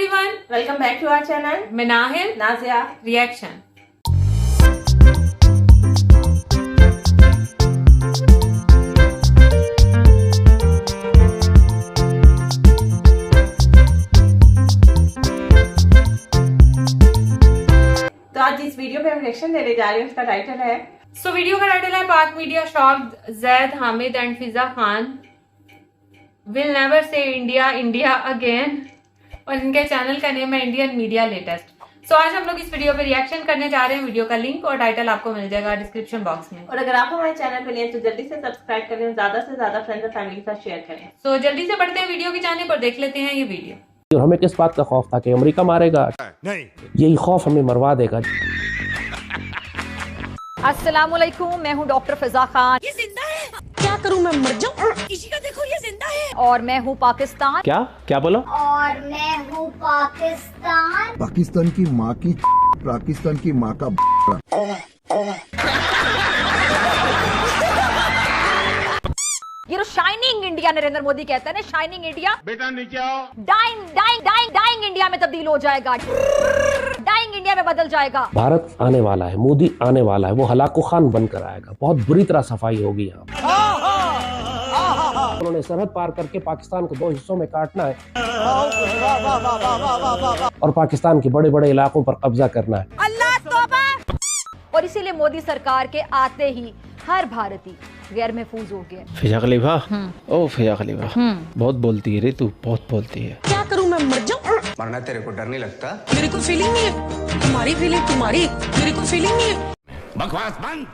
Everyone, welcome back to our channel. मैं Nahil Nazia reaction. तो आज इस वीडियो पे हम रिएक्शन देने जा रहे हैं, उसका टाइटल है वीडियो का टाइटल है पाक media shocked Zaid Hamid and Fiza Khan will never say India India again, और इनके चैनल का नेम है इंडियन मीडिया लेटेस्ट। आज हम लोग इस वीडियो पे रिएक्शन करने जा रहे हैं। वीडियो का लिंक और टाइटल आपको मिल जाएगा डिस्क्रिप्शन बॉक्स में। और अगर आप हमारे चैनल पे नए हैं तो जल्दी से सब्सक्राइब करें और ज्यादा से ज्यादा फ्रेंड्स और फैमिली के साथ शेयर करें। जल्दी से बढ़ते हैं वीडियो की जानिब और देख लेते हैं ये वीडियो। और हमें किस बात का खौफ था कि अमेरिका मारेगा? नहीं, यही खौफ हमें मरवा देगा। अस्सलामुअलैकुम, मैं हूँ डॉक्टर फिजा खान। ये जिंदा है? क्या करूँ, मैं मर जाऊँ? किसी का देखो ये जिंदा है। और मैं हूँ पाकिस्तान। क्या बोला? और मैं हूँ पाकिस्तान। पाकिस्तान की माँ की पाकिस्तान की माँ का ये तो शाइनिंग इंडिया नरेंद्र मोदी कहता है ना, शाइनिंग इंडिया। बेटा नीचे आओ। Dying dying dying dying India में तब्दील हो जाएगा, डाइंग इंडिया में बदल जाएगा। भारत आने वाला है, मोदी आने वाला है, वो हलाकू खान बनकर आएगा। बहुत बुरी तरह सफाई होगी यहाँ। उन्होंने सरहद पार करके पाकिस्तान को 2 हिस्सों में काटना है और पाकिस्तान के बड़े बड़े इलाकों पर कब्जा करना है। अल्लाह तौबा। और इसीलिए मोदी सरकार के आते ही हर भारतीय गैर महफूज हो गया। फिजा खलीफा, ओ फिजा खलीफा, बहुत बोलती है रे तू, बहुत बोलती है। क्या करूँ, मैं मर जाऊँ? मरना तेरे को डर नहीं लगता? मेरे को फीलिंग नहीं है, तुम्हारी फीलिंग तुम्हारी, मेरे को फीलिंग नहीं है। बकवास बंद।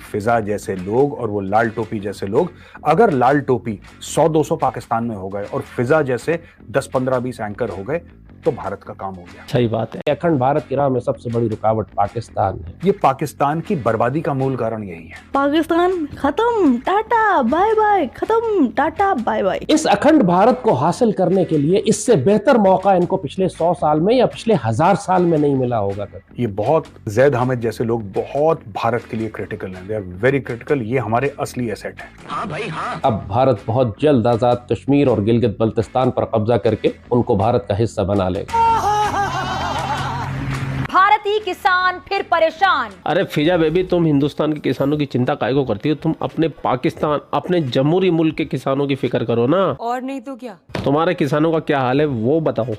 फिजा जैसे लोग और वो लाल टोपी जैसे लोग, अगर लाल टोपी 100-200 पाकिस्तान में हो गए और फिजा जैसे 10-15-20 एंकर हो गए तो भारत का काम हो गया। सही बात है। अखंड भारत की राह में सबसे बड़ी रुकावट पाकिस्तान है। ये पाकिस्तान की बर्बादी का मूल कारण यही है। पाकिस्तान खत्म, टाटा बाय बाय, खत्म टाटा बाय बाय। इस अखंड भारत को हासिल करने के लिए इससे बेहतर मौका इनको पिछले 100 साल में या पिछले 1000 साल में नहीं मिला होगा। ये बहुत जैद हामिद जैसे लोग बहुत भारत के लिए क्रिटिकल हैं। They are very critical. ये हमारे असली एसेट है। हाँ भाई हाँ। अब भारत बहुत जल्द आजाद कश्मीर और गिलगित बल्तिस्तान पर कब्जा करके उनको भारत का हिस्सा बना लेगा। भारतीय किसान फिर परेशान। अरे फिजा बेबी, तुम हिंदुस्तान के किसानों की चिंता काहे को करती हो? तुम अपने पाकिस्तान, अपने जमहूरी मुल्क के किसानों की फिक्र करो ना। और नहीं तो क्या। तुम्हारे किसानों का क्या हाल है वो बताओ।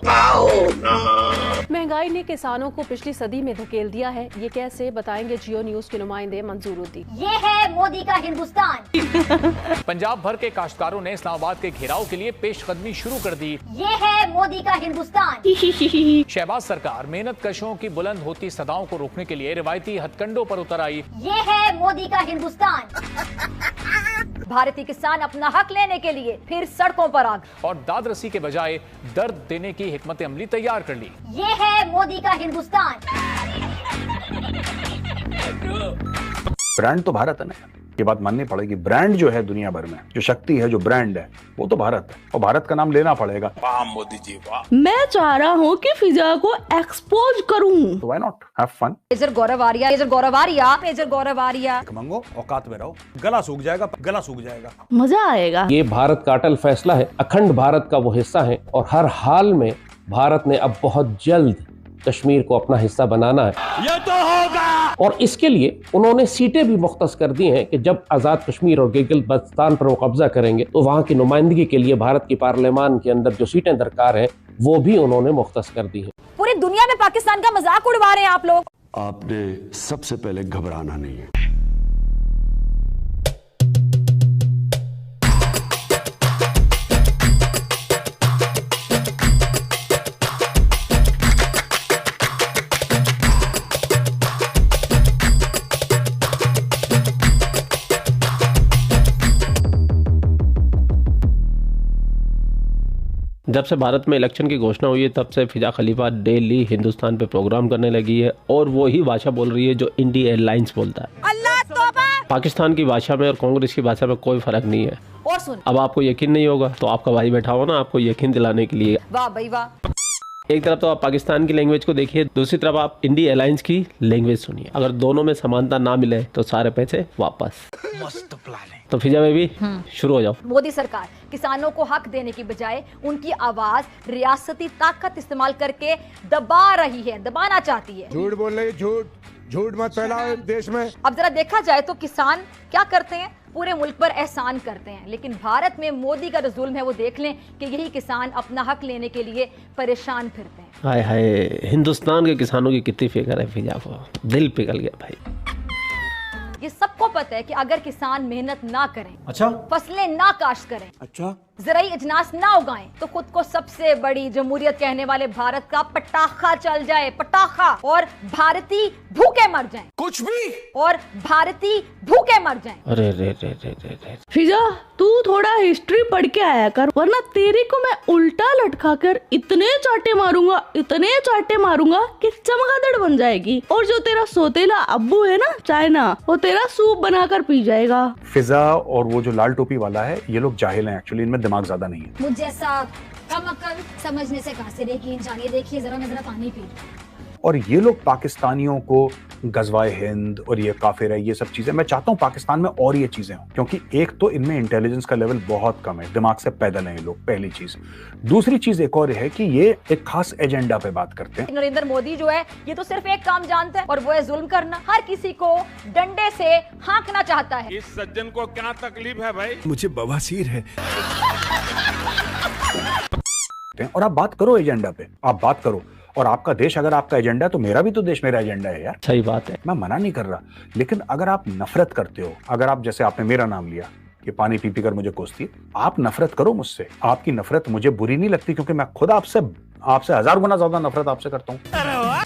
महंगाई ने किसानों को पिछली सदी में धकेल दिया है। ये कैसे, बताएंगे जियो न्यूज के नुमाइंदे मंजूरुद्दीन। ये है मोदी का हिंदुस्तान। पंजाब भर के काश्तकारों ने इस्लामाबाद के घेराव के लिए पेशकदमी शुरू कर दी। ये है मोदी का हिंदुस्तान। शहबाज सरकार मेहनत कशों की बुलंद होती सदाओं को रोकने के लिए रिवायती हथकंडों पर उतर आई। ये है मोदी का हिंदुस्तान। भारतीय किसान अपना हक लेने के लिए फिर सड़कों पर आ गए और दाद रसी के बजाय दर्द देने की हिकमत अमली तैयार कर ली। ये है मोदी का हिंदुस्तान। ब्रांड तो भारत है ना, ये बात माननी पड़ेगी। ब्रांड जो है दुनिया भर में, जो शक्ति है, जो ब्रांड है, वो तो भारत है और भारत का नाम लेना पड़ेगा। वाह मोदी जी वाह। मैं चाह रहा हूँ कि फिजा को एक्सपोज करूँ। तो why not, have fun. Major Gaurav Arya, major Gaurav Arya, major Gaurav Arya. Mango औकात में रहो, गला सूख जाएगा, गला सूख जाएगा। मजा आएगा। ये भारत का अटल फैसला है, अखंड भारत का वो हिस्सा है और हर हाल में भारत ने अब बहुत जल्द कश्मीर को अपना हिस्सा बनाना है। ये तो होगा। और इसके लिए उन्होंने सीटें भी मुख्तस कर दी हैं कि जब आजाद कश्मीर और गिलगित बल्तिस्तान पर वो कब्जा करेंगे तो वहां की नुमाइंदगी के लिए भारत की पार्लियामान के अंदर जो सीटें दरकार हैं वो भी उन्होंने मुख्तस कर दी हैं। पूरी दुनिया में पाकिस्तान का मजाक उड़वा रहे हैं आप लोग। आपने सबसे पहले घबराना नहीं है। जब से भारत में इलेक्शन की घोषणा हुई है तब से फिजा खलीफा डेली हिंदुस्तान पे प्रोग्राम करने लगी है और वो ही भाषा बोल रही है जो इंडिया एयरलाइंस बोलता है। अल्लाह तौबा। पाकिस्तान की भाषा में और कांग्रेस की भाषा में कोई फर्क नहीं है। और सुन, अब आपको यकीन नहीं होगा तो आपका भाई बैठा हो ना आपको यकीन दिलाने के लिए। वाह भाई वाह। एक तरफ तो आप पाकिस्तान की लैंग्वेज को देखिए, दूसरी तरफ आप इंडी अलायंस की लैंग्वेज सुनिए। अगर दोनों में समानता ना मिले तो सारे पैसे वापस। मस्त प्लान है। तो फिजा बेबी शुरू हो जाओ। मोदी सरकार किसानों को हक देने की बजाय उनकी आवाज रियासती ताकत इस्तेमाल करके दबा रही है, दबाना चाहती है। झूठ बोल रही, झूठ मत फैलाओ देश में। अब जरा देखा जाए तो किसान क्या करते हैं, पूरे मुल्क पर एहसान करते हैं, लेकिन भारत में मोदी का जो जुल्म है वो देख लें कि यही किसान अपना हक लेने के लिए परेशान फिरते हैं। हाय हाय, हिंदुस्तान के किसानों की कितनी फिक्र है फिजा को, दिल पिघल गया भाई। ये सबको पता है कि अगर किसान मेहनत ना करें, अच्छा, फसलें ना काश्त करें, अच्छा, ज़राई इजनास ना उगाएं, तो खुद को सबसे बड़ी जमहूरियत कहने वाले भारत का पटाखा चल जाए, पटाखा, और भारतीय भूखे मर जाएं। कुछ भी, और भारतीय भूखे मर जाएं। अरे रे रे रे रे रे। फिजा तू थोड़ा हिस्ट्री पढ़ के आया कर, वरना तेरे को मैं उल्टा लटका कर इतने चाटे मारूंगा कि चमगादड़ बन जाएगी। और जो तेरा सोतेला अब्बू है ना चाइना, वो तेरा सूप बनाकर पी जाएगा। फिजा और वो जो लाल टोपी वाला है, ये लोग जाहिल हैं एक्चुअली, इनमें दिमाग ज्यादा नहीं है। मुझ जैसा कम अक्ल समझने से कासिर है कि इंसान, ये देखिए जरा पानी पी। और ये लोग पाकिस्तानियों को गजवाए हिंद और ये काफिर है, ये सब चीजें, मैं चाहता हूँ पाकिस्तान में और ये चीजें हों, क्योंकि एक तो इनमें इंटेलिजेंस का लेवल बहुत कम है, दिमाग से पैदल हैं ये लोग, पहली चीज। दूसरी चीज एक और है कि ये एक खास एजेंडा पे बात करते हैं। नरेंद्र मोदी जो है ये तो सिर्फ एक काम जानता है, और वो है जुल्म करना। हर किसी को डंडे से हाँकना चाहता है। इस सज्जन को क्या तकलीफ है भाई? मुझे बवासीर है। और आप बात करो एजेंडा पे, आप बात करो, और आपका देश अगर आपका एजेंडा है तो मेरा भी तो देश मेरा एजेंडा है यार। सही बात है, मैं मना नहीं कर रहा, लेकिन अगर आप नफरत करते हो, अगर आप जैसे आपने मेरा नाम लिया कि पानी पी कर मुझे कोसती है, आप नफरत करो मुझसे। आपकी नफरत मुझे बुरी नहीं लगती, क्योंकि मैं खुद आपसे 1000 गुना ज्यादा नफरत आपसे करता हूँ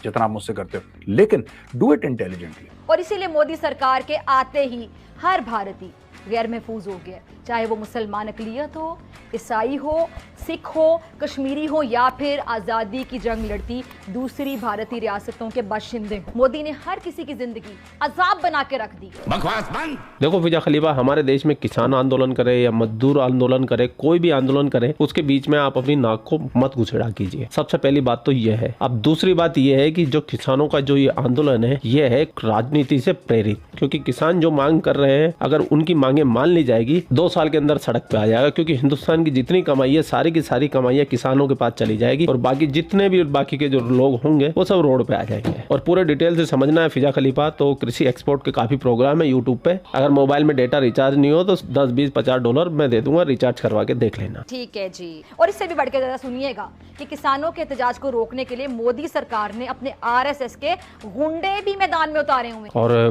जितना आप मुझसे करते हो, लेकिन डू इट इंटेलिजेंटली। और इसीलिए मोदी सरकार के आते ही हर भारतीय गैर महफूज हो गया, चाहे वो मुसलमान अकलियत हो, ईसाई हो, सिख हो, कश्मीरी हो, या फिर आज़ादी की जंग लड़ती दूसरी भारतीय रियासतों के बाशिंदे। मोदी ने हर किसी की जिंदगी अजाब बना के रख दी। बकवास बंद। देखो फिजा खलीफा, हमारे देश में किसान आंदोलन करे या मजदूर आंदोलन करे, कोई भी आंदोलन करे, उसके बीच में आप अपनी नाक को मत घुसेड़ा कीजिए। सबसे पहली बात तो ये है। अब दूसरी बात ये है कि जो किसानों का जो ये आंदोलन है, ये है राजनीति से प्रेरित, क्योंकि किसान जो मांग कर रहे हैं, अगर उनकी मांगे मान ली जाएगी, 2 साल के अंदर सड़क पे आ जाएगा, क्योंकि हिंदुस्तान की जितनी कमाई है सारी की सारी कमाइयाँ किसानों के पास चली जाएगी, और बाकी जितने भी बाकी के जो लोग होंगे वो सब रोड पे आ जाएंगे। और पूरे डिटेल से समझना है फिजा खलीफा, तो कृषि एक्सपोर्ट के काफी प्रोग्राम है यूट्यूब पे। अगर मोबाइल में डेटा रिचार्ज नहीं हो तो 10, 20, $50 मैं दे दूंगा, रिचार्ज करवा के देख लेना। ठीक है जी। और इससे भी बढ़ के जरा सुनिएगा कि किसानों के एहतजाज को रोकने के लिए मोदी सरकार ने अपने RSS के गुंडे भी मैदान में उतारे हुए। अरे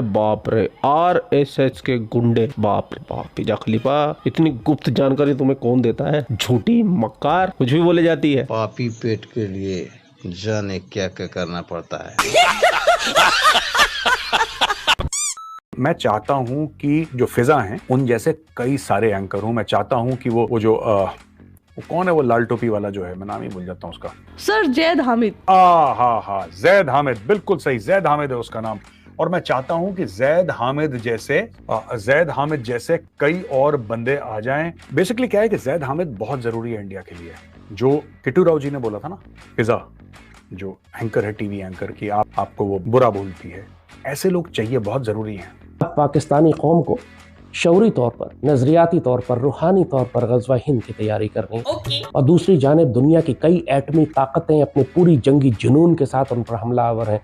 बाप रे, RSS के गुंडे, बाप रे बाप। फिजा खलीफा, इतनी गुप्त जानकारी तुम्हें कौन देता है? झूठी मक्कार, कुछ भी बोले जाती है। पापी पेट के लिए जाने क्या क्या करना पड़ता है। मैं चाहता हूं कि जो फिजा हैं उन जैसे कई सारे एंकर हों। मैं चाहता हूं कि वो जो वो कौन है वो लाल टोपी वाला जो है, मैं नाम ही भूल जाता हूं उसका। सर जैद हामिद। हाँ, जैद हामिद, बिल्कुल सही, जैद हामिद है उसका नाम। और मैं चाहता हूं कि जैद हामिद जैसे कई और बंदे आ जाएं। बेसिकली क्या है कि जैद हामिद बहुत जरूरी है इंडिया के लिए। जो किट्टू राव जी ने बोला था ना, फिजा जो एंकर है, टीवी एंकर की, आपको वो बुरा बोलती है, ऐसे लोग चाहिए, बहुत जरूरी हैं। पाकिस्तानी कौम को शौरी तौर पर, नजरियाती तौर पर, रूहानी तौर पर गज़वा हिंद की तैयारी करनी, और दूसरी जानिब दुनिया की कई एटमी ताकतें अपने पूरी जंगी जुनून के साथ उन पर हमलावर हैं।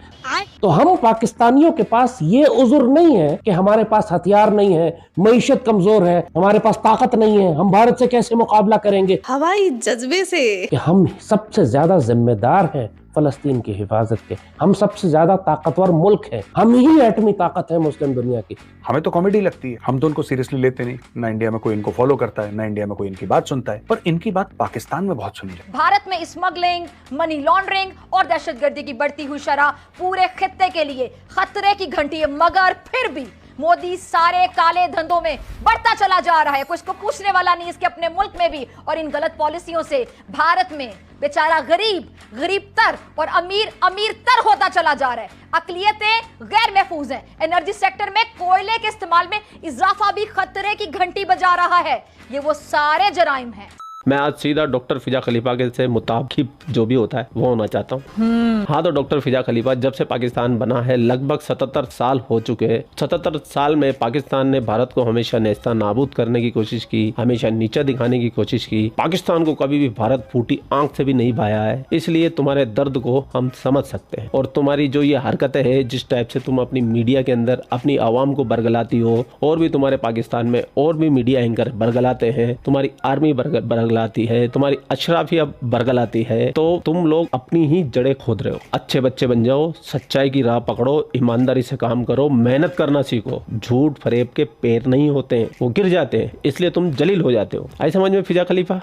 तो हम पाकिस्तानियों के पास ये उज़ुर नहीं है कि हमारे पास हथियार नहीं है, मईशत कमजोर है, हमारे पास ताकत नहीं है, हम भारत से कैसे मुकाबला करेंगे। हवाई जज्बे से कि हम सबसे ज्यादा जिम्मेदार हैं फलस्तीन की हिफाजत के, हम सबसे ज्यादा ताकतवर मुल्क हैं, हम ही एटमी ताकत है मुस्लिम दुनिया की। हमें तो कॉमेडी लगती है, हम तो उनको सीरियसली लेते नहीं, ना इंडिया में कोई इनको फॉलो करता है, ना इंडिया में कोई इनकी बात सुनता है, पर इनकी बात पाकिस्तान में बहुत सुनी जाती है। भारत में स्मगलिंग, मनी लॉन्ड्रिंग और दहशतगर्दी की बढ़ती हुई शरह पूरे खित्ते के लिए खतरे की घंटी है, मगर फिर भी मोदी सारे काले धंधों में बढ़ता चला जा रहा है। कुछ को पूछने वाला नहीं इसके अपने मुल्क में भी, और इन गलत पॉलिसियों से भारत में बेचारा गरीब तर और अमीर तर होता चला जा रहा है। अकलियतें गैर महफूज हैं। एनर्जी सेक्टर में कोयले के इस्तेमाल में इजाफा भी खतरे की घंटी बजा रहा है। ये वो सारे जराइम हैं मैं आज सीधा डॉक्टर फिजा खलीफा के से मुताबिक जो भी होता है वो होना चाहता हूँ। हाँ, तो डॉक्टर फिजा खलीफा जब से पाकिस्तान बना है लगभग 77 साल हो चुके हैं। 77 साल में पाकिस्तान ने भारत को हमेशा नेस्ता नाबूद करने की कोशिश की, हमेशा नीचा दिखाने की कोशिश की। पाकिस्तान को कभी भी भारत फूटी आंख से भी नहीं भाया है। इसलिए तुम्हारे दर्द को हम समझ सकते हैं। और तुम्हारी जो ये हरकतें है, जिस टाइप से तुम अपनी मीडिया के अंदर अपनी आवाम को बरगलाती हो, और भी तुम्हारे पाकिस्तान में और भी मीडिया एंकर बरगलाते हैं, तुम्हारी आर्मी बरगलाती है, तुम्हारी अशराफिया बरगलाती है, तो तुम लोग अपनी ही जड़ें खोद रहे हो। अच्छे बच्चे बन जाओ, सच्चाई की राह पकड़ो, ईमानदारी से काम करो, मेहनत करना सीखो। झूठ फरेब के पैर नहीं होते हैं, वो गिर जाते हैं, इसलिए तुम जलील हो जाते हो। आई समझ में फिजा खलीफा?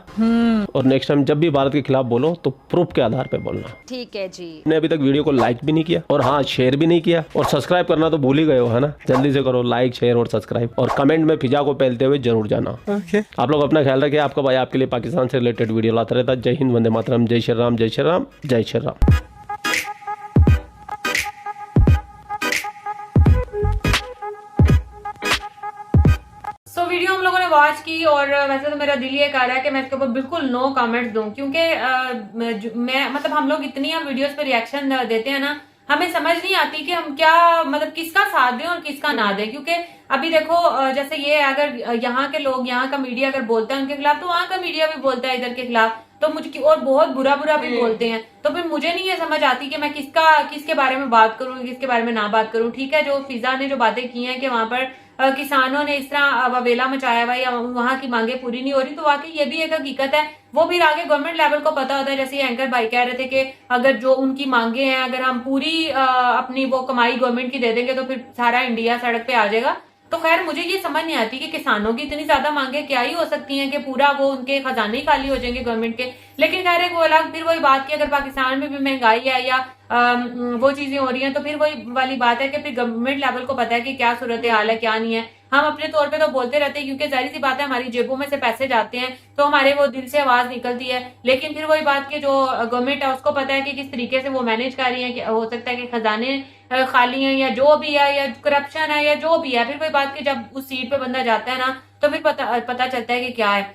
और नेक्स्ट टाइम जब भी भारत के खिलाफ बोलो तो प्रूफ के आधार पे बोलना। ठीक है जी। ने अभी तक वीडियो को लाइक भी नहीं किया, और हाँ, शेयर भी नहीं किया, और सब्सक्राइब करना तो भूल ही गए हो, है ना? जल्दी से करो लाइक, शेयर और सब्सक्राइब, और कमेंट में फिजा को पहलते हुए जरूर जाना। आप लोग अपना ख्याल रखिए। आपका भाई आपके लिए पाकिस्तान से रिलेटेड वीडियो लाता रहता है। जय हिंद, वंदे मातरम, जय श्री राम, जय श्री राम, जय श्री राम। वीडियो हम लोगों ने वॉच की, और वैसे तो मेरा दिल ये कह रहा है कि मैं इसके ऊपर बिल्कुल नो कमेंट्स दूं, क्योंकि मैं मतलब हम लोग इतनी हम वीडियोस पे रिएक्शन देते हैं ना, हमें समझ नहीं आती कि हम क्या मतलब किसका साथ दें और किसका ना दें। क्योंकि अभी देखो जैसे ये अगर यहाँ के लोग, यहाँ का मीडिया अगर बोलता है उनके खिलाफ, तो वहाँ का मीडिया भी बोलता है इधर के खिलाफ, तो मुझे और बहुत बुरा भी बोलते हैं। तो फिर मुझे नहीं ये समझ आती कि मैं किसके बारे में बात करूं, किसके बारे में ना बात करूं। ठीक है, जो फिजा ने जो बातें की हैं कि वहां पर किसानों ने इस तरह ववेला मचाया हुआ है या वहां की मांगे पूरी नहीं हो रही, तो वाकई ये भी एक हकीकत है। वो भी आगे गवर्नमेंट लेवल को पता होता है। जैसे ये एंकर भाई कह रहे थे कि अगर जो उनकी मांगे हैं, अगर हम पूरी अपनी वो कमाई गवर्नमेंट की दे देंगे तो फिर सारा इंडिया सड़क पे आ जाएगा। तो खैर मुझे ये समझ नहीं आती कि किसानों की इतनी ज्यादा मांगे क्या ही हो सकती हैं कि पूरा वो उनके खजाने ही खाली हो जाएंगे गवर्नमेंट के। लेकिन खैर एक वो अलग फिर वही बात की, अगर पाकिस्तान में भी महंगाई है या वो चीजें हो रही हैं, तो फिर वही वाली बात है कि फिर गवर्नमेंट लेवल को पता है कि क्या सूरत हाल है, क्या नहीं है। हम अपने तौर पे तो बोलते रहते हैं, क्योंकि जाहिर सी बात है हमारी जेबों में से पैसे जाते हैं, तो हमारे वो दिल से आवाज निकलती है। लेकिन फिर वही बात कि जो गवर्नमेंट है उसको पता है कि किस तरीके से वो मैनेज कर रही है, कि हो सकता है कि खजाने खाली हैं या जो भी है, या करप्शन है या जो भी है। फिर वही बात कि जब उस सीट पे बंदा जाता है ना, तो फिर पता चलता है कि क्या है।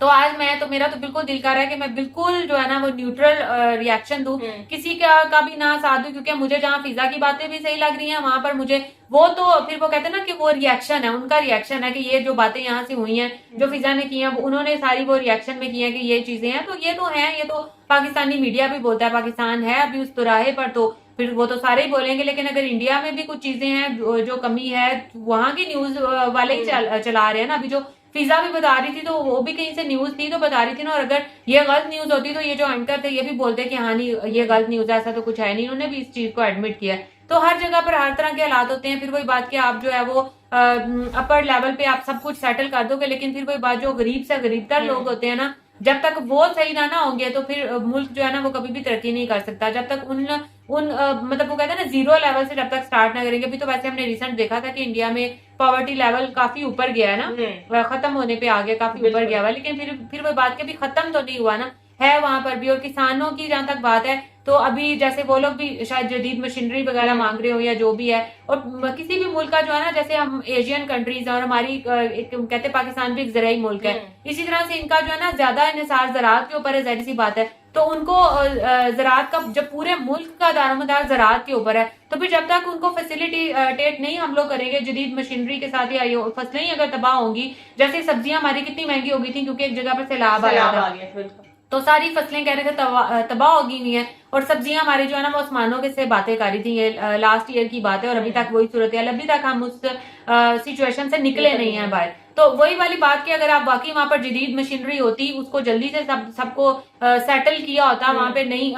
तो आज मेरा तो बिल्कुल दिल कर रहा है कि मैं बिल्कुल जो है ना वो न्यूट्रल रिएक्शन दूं, किसी का भी ना साथ दूं, क्योंकि मुझे जहां फिजा की बातें भी सही लग रही हैं वहां पर मुझे वो तो फिर वो कहते हैं ना कि वो रिएक्शन है, उनका रिएक्शन है कि ये जो बातें यहाँ से हुई हैं, जो फिजा ने की हैं, उन्होंने सारी वो रिएक्शन में की है कि ये चीजें हैं। तो ये तो है, ये तो पाकिस्तानी मीडिया भी बोलता है, पाकिस्तान है अभी उस तिराहे पर, तो फिर वो तो सारे ही बोलेंगे। लेकिन अगर इंडिया में भी कुछ चीजें हैं जो कमी है, वहां की न्यूज वाले ही चला रहे हैं ना। अभी जो फिजा भी बता रही थी तो वो भी कहीं से न्यूज थी तो बता रही थी ना, और अगर ये गलत न्यूज होती तो ये जो एंकर थे ये भी बोलते कि हाँ नहीं ये गलत न्यूज है, ऐसा तो कुछ है नहीं। उन्होंने भी इस चीज को एडमिट किया है। तो हर जगह पर हर तरह के हालात होते हैं। फिर वही बात कि आप जो है वो अपर लेवल पे आप सब कुछ सेटल कर दोगे, लेकिन फिर वही बात जो गरीब से गरीबतर लोग होते हैं ना, जब तक वो सही ना होंगे तो फिर मुल्क जो है ना वो कभी भी तरक्की नहीं कर सकता। जब तक मतलब वो कहते हैं ना जीरो लेवल से जब तक स्टार्ट ना करेंगे। अभी तो वैसे हमने रिसेंट देखा था कि इंडिया में पॉवर्टी लेवल काफी ऊपर गया है ना, खत्म होने पे आ गया, काफी ऊपर गया हुआ। लेकिन फिर वो बात के भी खत्म तो नहीं हुआ ना, है वहां पर भी। और किसानों की जहां तक बात है तो अभी जैसे वो लोग भी शायद जदीद मशीनरी वगैरह मांग रहे हो या जो भी है, और किसी भी मुल्क का जो है ना, जैसे हम एशियन कंट्रीज हैं और हमारी कहते पाकिस्तान भी एक ज़राई मुल्क है, इसी तरह से इनका जो है ना ज्यादा इन्हिसार ज़राअत के ऊपर है, जाहिर सी बात है। तो उनको ज़राअत का जब पूरे मुल्क का दारोमदार ज़राअत के ऊपर है, तो फिर जब तक उनको फैसिलिटेट नहीं हम लोग करेंगे जदीद मशीनरी के साथ, या फसलें ही अगर तबाह होंगी, जैसे सब्जियां हमारी कितनी महंगी हो गई थी क्योंकि एक जगह पर सैलाब आ गया, तो सारी फसलें कह रहे थे तबाह हो गई हुई है, और सब्जियां हमारी जो है ना वो आसमानों के से बातें कर रही थी। ये लास्ट ईयर की बात है और अभी तक वही सूरत है, अभी तक हम उस सिचुएशन से निकले नहीं है बाहर। तो वही वाली बात कि अगर आप वाकई वहां पर जदीद मशीनरी होती, उसको जल्दी से सबको सेटल किया होता, वहां पे नई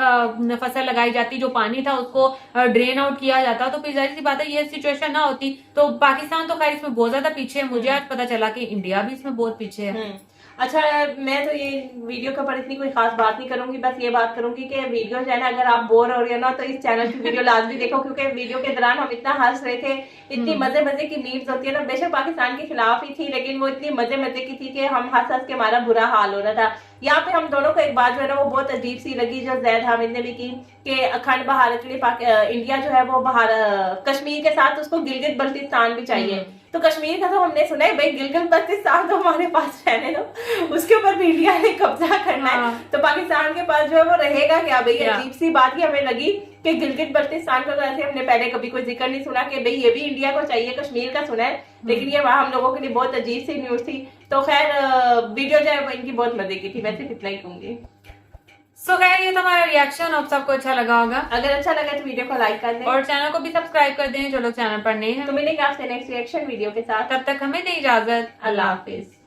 फसल लगाई जाती, जो पानी था उसको ड्रेन आउट किया जाता, तो फिर जाहिर सी बात है ये सिचुएशन ना होती। तो पाकिस्तान तो खैर इसमें बहुत ज्यादा पीछे है। मुझे आज पता चला कि इंडिया भी इसमें बहुत पीछे है। अच्छा, मैं तो ये वीडियो के ऊपर इतनी कोई खास बात नहीं करूंगी, बस ये बात करूंगी कि वीडियो जो है ना, अगर आप बोर हो रहे हो ना तो इस चैनल की वीडियो लाजमी देखो, क्योंकि वीडियो के दौरान हम इतना हंस रहे थे, इतनी मजे की मीम्स होती है ना, बेशक पाकिस्तान के खिलाफ ही थी लेकिन वो इतनी मजे की थी कि हम हंस के हमारा बुरा हाल हो रहा था। यहाँ पे हम दोनों को एक बात जो है ना वो बहुत अजीब सी लगी, जो जैद हामिद ने भी की, कि अखंड भारत के लिए इंडिया जो है वो कश्मीर के साथ उसको गिलगित बल्तिस्तान भी चाहिए। तो कश्मीर का तो हमने सुना है भाई, गिलगित बल्तिस्तान तो हमारे पास रहने दो, उसके ऊपर भी इंडिया ने कब्जा करना है। तो पाकिस्तान के पास जो है वो रहेगा क्या भाई? अजीब सी बात ही हमें लगी कि गिलगित बल्तिस्तान का तो ऐसे हमने पहले कभी कोई जिक्र नहीं सुना कि भाई ये भी इंडिया को चाहिए, कश्मीर का सुना है, लेकिन ये वहां हम लोगों के लिए बहुत अजीब सी न्यूज थी। तो खैर वीडियो जो है इनकी बहुत मजे की थी, वैसे इतना ही कहूंगी। सो खैर ये तो हमारा रिएक्शन, अब सबको अच्छा लगा होगा। अगर अच्छा लगा तो वीडियो को लाइक कर दें और चैनल को भी सब्सक्राइब कर दें जो लोग चैनल पर नए हैं। तो मिलेंगे आपसे नेक्स्ट रिएक्शन वीडियो के साथ, तब तक हमें दें इजाजत। अल्लाह हाफिज।